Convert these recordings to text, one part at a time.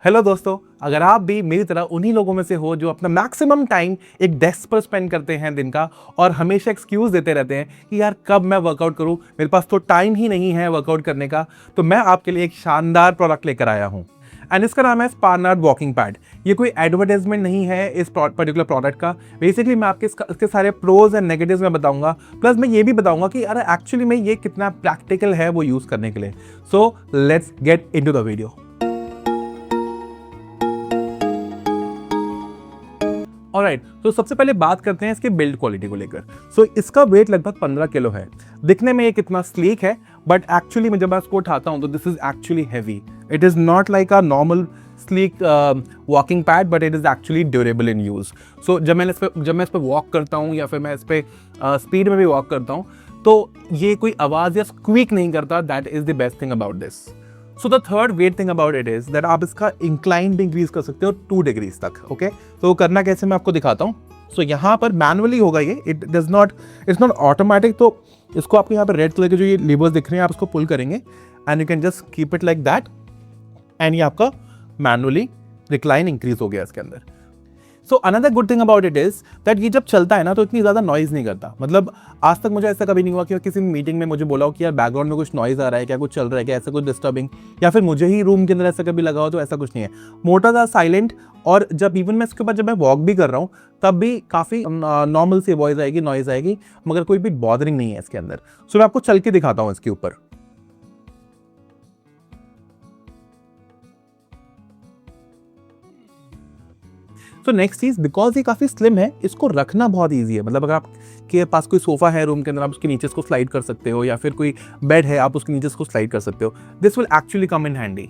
Hello दोस्तों, अगर आप भी मेरी तरह उन्हीं लोगों में से हो जो अपना मैक्सिमम टाइम एक डेस्क पर स्पेंड करते हैं दिन का और हमेशा एक्सक्यूज देते रहते हैं कि यार कब मैं वर्कआउट करूं, मेरे पास तो टाइम ही नहीं है वर्कआउट करने का, तो मैं आपके लिए एक शानदार प्रोडक्ट लेकर आया हूं एंड इसका नाम है स्पारनाट वॉकिंग पैड। ये कोई एडवर्टाइजमेंट नहीं है इस पर्टिकुलर प्रोडक्ट का। बेसिकली मैं आपके इसके सारे प्रोज एंड नेगेटिव्स में बताऊंगा, प्लस मैं ये भी बताऊंगा कि अरे एक्चुअली में ये कितना प्रैक्टिकल है वो यूज करने के लिए। So let's get into the video. Alright, तो सबसे पहले बात करते हैं इसके बिल्ड क्वालिटी को लेकर। सो इसका वेट लगभग 15 किलो है। दिखने में ये कितना स्लीक है, बट एक्चुअली मैं जब मैं इसको उठाता हूं तो this is actually heavy. It is not like a normal sleek walking pad, but it is actually durable in use. So जब मैं इस पर वॉक करता हूँ या फिर मैं इस पर स्पीड में भी वॉक करता हूँ तो ये कोई आवाज़ या स्क्वीक नहीं करता। That is the best thing about this. So the third weight thing about it is that आप इसका इंक्लाइन भी इंक्रीज कर सकते हो 2 डिग्रीज तक। ओके, तो वो करना कैसे मैं आपको दिखाता हूँ। सो यहाँ पर मैनुअली होगा ये, इट्स नॉट ऑटोमेटिक। तो इसको आपको यहाँ पर रेड कलर के जो ये लीवर्स दिख रहे हैं आप इसको पुल करेंगे and you can just keep it like that and ये आपका मैनुअली रिक्लाइन इंक्रीज हो गया इसके अंदर। So another good thing about it is that ये जब चलता है ना तो इतनी ज़्यादा नॉइज़ नहीं करता। मतलब आज तक मुझे ऐसा कभी नहीं हुआ कि किसी मीटिंग में मुझे बोला हो कि यार बैकग्राउंड में कुछ नॉइज़ आ रहा है, क्या कुछ चल रहा है, क्या ऐसा कुछ डिस्टर्बिंग, या फिर मुझे ही रूम के अंदर ऐसा कभी लगा हो, तो ऐसा कुछ नहीं है। मोटा सा साइलेंट, और जब इवन मैं इसके ऊपर जब मैं वॉक भी कर रहा हूँ तब भी काफ़ी नॉर्मल सी वॉइस आएगी, नॉइज़ आएगी, मगर कोई भी बॉदरिंग नहीं है इसके अंदर। सो मैं आपको चल के दिखाता हूँ इसके ऊपर। तो नेक्स्ट चीज़, बिकॉज ये काफ़ी स्लिम है, इसको रखना बहुत ईजी है। मतलब अगर आपके पास कोई सोफा है रूम के अंदर, आप उसके नीचे इसको स्लाइड कर सकते हो, या फिर कोई बेड है आप उसके नीचे इसको स्लाइड कर सकते हो। This will actually come in handy.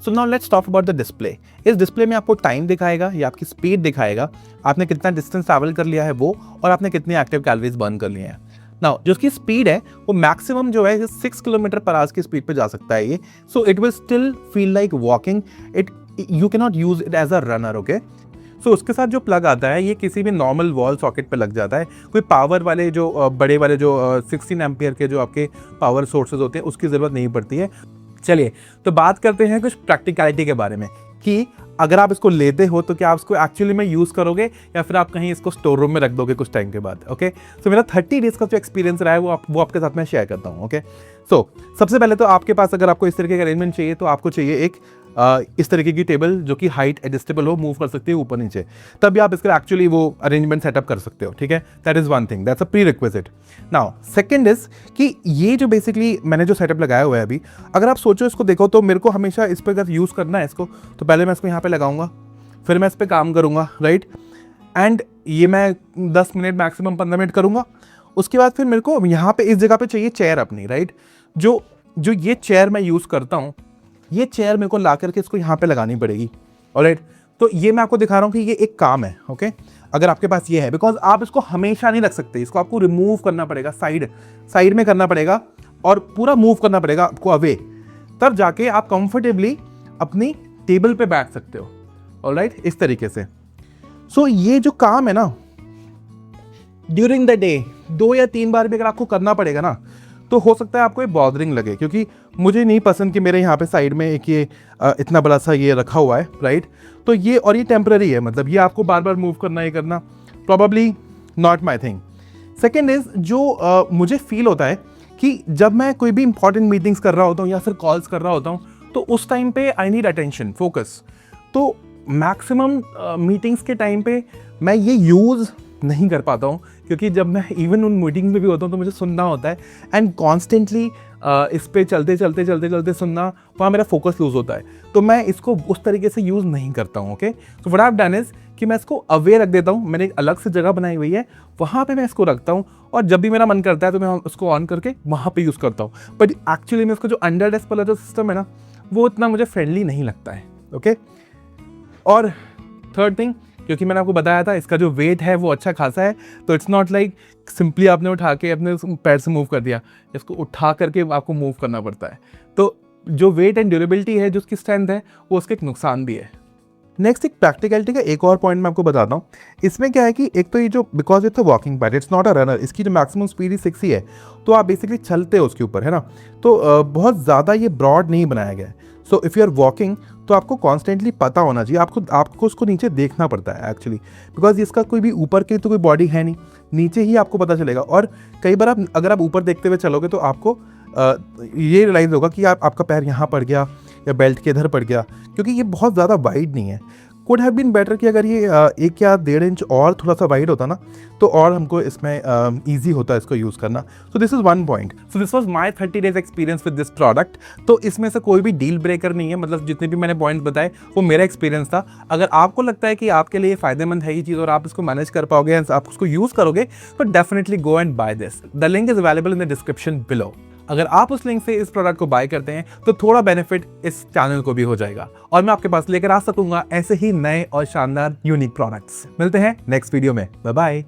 So now let's talk about the display. इस डिस्प्ले में आपको टाइम दिखाएगा या आपकी स्पीड दिखाएगा, आपने कितना डिस्टेंस ट्रैवल कर लिया है वो, और आपने कितने एक्टिव कैलोरीज बर्न कर लिए हैं। नाउ जो उसकी स्पीड है वो मैक्सिमम जो है 6 किलोमीटर पर आवर की स्पीड पे जा सकता है ये। So it will still feel like walking it, you can not use it as a runner. Okay, so उसके साथ जो प्लग आता है ये किसी भी नॉर्मल वॉल सॉकेट पे लग जाता है। कोई पावर वाले जो बड़े वाले जो 16 एम्पियर के जो आपके पावर सोर्सेज होते हैं उसकी ज़रूरत नहीं पड़ती है। चलिए तो बात करते हैं कुछ प्रैक्टिकलिटी के बारे में कि अगर आप इसको लेते हो तो क्या आप इसको एक्चुअली में यूज़ करोगे या फिर आप कहीं इसको स्टोर रूम में रख दोगे कुछ टाइम के बाद। ओके, सो मेरा 30 डेज का जो एक्सपीरियंस रहा है वो आपके साथ मैं शेयर करता हूँ। ओके, सो सबसे पहले तो आपके पास अगर आपको इस तरीके का अरेंजमेंट चाहिए तो आपको चाहिए एक इस तरीके की टेबल जो कि हाइट एडजस्टेबल हो, मूव कर सकते हो ऊपर नीचे, तब भी आप इसका एक्चुअली वो अरेंजमेंट सेटअप कर सकते हो। ठीक है, that is one thing, that's a pre requisite. Now second is कि ये जो बेसिकली मैंने जो सेटअप लगाया हुआ है अभी, अगर आप सोचो इसको देखो तो मेरे को हमेशा इस पर अगर यूज़ करना है इसको तो पहले मैं इसको यहाँ पे लगाऊंगा, फिर मैं इस पर काम करूँगा, राइट, एंड ये मैं 10 मिनट मैक्सिमम 15 मिनट करूँगा। उसके बाद फिर मेरे को यहाँ पे इस जगह पे चाहिए चेयर अपनी, राइट। जो ये चेयर मैं यूज़ करता हूँ, ये चेयर मेरे को ला करके इसको यहाँ पे लगानी पड़ेगी। ऑलराइट, तो ये मैं आपको दिखा रहा हूँ कि ये एक काम है। ओके, अगर आपके पास ये है, बिकॉज आप इसको हमेशा नहीं रख सकते, इसको आपको रिमूव करना पड़ेगा, साइड में करना पड़ेगा और पूरा मूव करना पड़ेगा आपको अवे, तब जाके आप कंफर्टेबली अपनी टेबल पे बैठ सकते हो। ऑलराइट, इस तरीके से। सो ये जो काम है ना, ड्यूरिंग द डे 2 या 3 बार भी अगर आपको करना पड़ेगा ना तो हो सकता है आपको ये बॉदरिंग लगे, क्योंकि मुझे नहीं पसंद कि मेरे यहाँ पे साइड में एक ये इतना बड़ा सा ये रखा हुआ है, राइट। तो ये, और ये टेम्पररी है, मतलब ये आपको बार बार मूव करना ये करना probably not my thing. Second is जो मुझे फील होता है कि जब मैं कोई भी इंपॉर्टेंट मीटिंग्स कर रहा होता हूँ या फिर कॉल्स कर रहा होता हूँ तो उस टाइम पे आई नीड अटेंशन, फोकस। तो मैक्सिमम मीटिंग्स के टाइम पे मैं ये यूज़ नहीं कर पाता हूँ, क्योंकि जब मैं इवन उन मीटिंग्स में भी होता हूँ तो मुझे सुनना होता है एंड कॉन्स्टेंटली इस पे चलते सुनना, वहाँ मेरा फोकस लूज होता है। तो मैं इसको उस तरीके से यूज़ नहीं करता हूँ। Okay, so what I have done is कि मैं इसको अवे रख देता हूँ। मैंने एक अलग से जगह बनाई हुई है, वहाँ पे मैं इसको रखता हूँ, और जब भी मेरा मन करता है तो मैं उसको ऑन करके वहाँ पे यूज़ करता हूँ। बट एक्चुअली में इसको जो अंडर डेस्क वाला जो सिस्टम है ना, वो इतना मुझे फ्रेंडली नहीं लगता है। ओके, और थर्ड थिंग, क्योंकि मैंने आपको बताया था इसका जो वेट है वो अच्छा खासा है, तो इट्स नॉट लाइक सिंपली आपने उठा के अपने पैर से मूव कर दिया, इसको उठा करके आपको मूव करना पड़ता है। तो जो वेट एंड ड्यूरेबिलिटी है, जो उसकी स्ट्रेंथ है, वो उसके एक नुकसान भी है। नेक्स्ट, एक प्रैक्टिकलिटी का एक और पॉइंट मैं आपको बताता हूँ। इसमें क्या है कि एक तो ये जो, because it's a walking pad, it's not a runner, इसकी जो मैक्सिमम स्पीड ही 6 ही है, तो आप बेसिकली चलते हो उसके ऊपर, है ना। तो बहुत ज़्यादा ये ब्रॉड नहीं बनाया गया है। So if you are walking तो आपको कॉन्स्टेंटली पता होना चाहिए, आपको उसको नीचे देखना पड़ता है एक्चुअली, बिकॉज इसका कोई भी ऊपर की तो कोई बॉडी है नहीं, नीचे ही आपको पता चलेगा। और कई बार अगर आप ऊपर देखते हुए चलोगे तो आपको ये रियलाइज़ होगा कि आपका पैर यहाँ पड़ गया या बेल्ट के इधर पड़ गया, क्योंकि ये बहुत ज़्यादा वाइड नहीं है। कुड हैव बीन बेटर कि अगर ये 1 या 1.5 इंच और थोड़ा सा वाइड होता ना, तो और हमको इसमें ईजी होता इसको यूज़ करना। So this is one point. So this was my 30 days experience with this product. तो इसमें से कोई भी डील ब्रेकर नहीं है, मतलब जितने भी मैंने पॉइंट्स बताए वो मेरा एक्सपीरियंस था। अगर आपको लगता है कि आपके लिए फ़ायदेमंद है ये चीज़ और आप इसको मैनेज कर पाओगे, आप उसको यूज़ करोगे, तो definitely go and buy this. The link is available in the description below. अगर आप उस लिंक से इस प्रोडक्ट को बाय करते हैं तो थोड़ा बेनिफिट इस चैनल को भी हो जाएगा और मैं आपके पास लेकर आ सकूंगा ऐसे ही नए और शानदार यूनिक प्रोडक्ट्स। मिलते हैं नेक्स्ट वीडियो में। Bye bye.